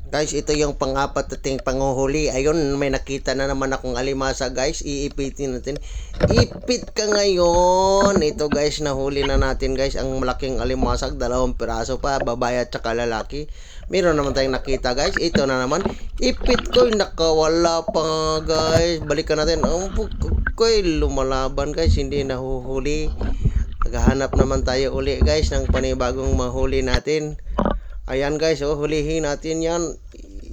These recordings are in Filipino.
Guys, ito yung pang-apat nating panguhuli. Ayun, may nakita na naman akong alimasa guys. Iipitin natin. Ipit ka ngayon. Ito guys, nahuli na natin guys. Ang malaking alimasag, 2 piraso pa. Babae at saka lalaki. Meron naman tayong nakita guys. Ito na naman. Ipit ko, nakawala pa guys. Balikan natin. Ang ko'y lumalaban guys. Hindi nahuhuli. Naghahanap naman tayo uli guys ng panibagong mahuli natin. Ayan guys, hulihin natin yan.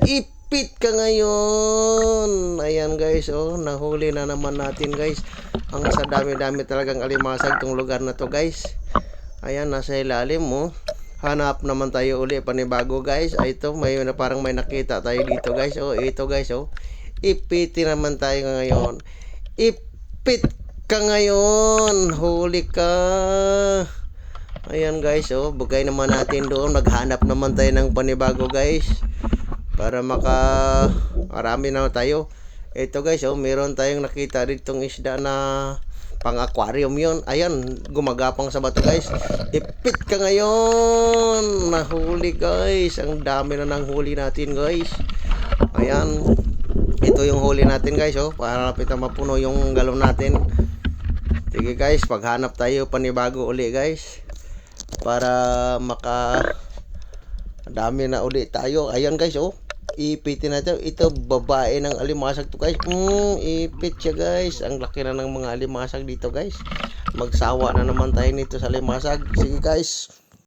Ipit ka ngayon. Ayan guys, nahuli na naman natin guys. Ang sa dami-dami talagang alimasag tong lugar na to guys. Ayan, nasa ilalim mo. Hanap naman tayo uli panibago guys. Ito, parang may nakita tayo dito guys. Ito guys, Ipitin naman tayo ngayon. Ipit ka ngayon. Huli ka. Ayan guys, bugay naman natin doon. Maghanap naman tayo ng panibago guys. Para marami na tayo. Ito guys, meron tayong nakita ditong isda na pang aquarium yon. Ayan, gumagapang sa bato guys. Ipit ka ngayon. Nahuli guys. Ang dami na ng huli natin guys. Ayan. Ito yung huli natin guys, para lapit na mapuno yung galon natin. Sige guys, paghanap tayo panibago uli guys. Para dami na ulit tayo. Ayan guys, ipitin natin. Ito babae ng alimasag to guys. Ipit siya guys. Ang laki na ng mga alimasag dito guys. Magsawa na naman tayo nito sa alimasag. Sige guys.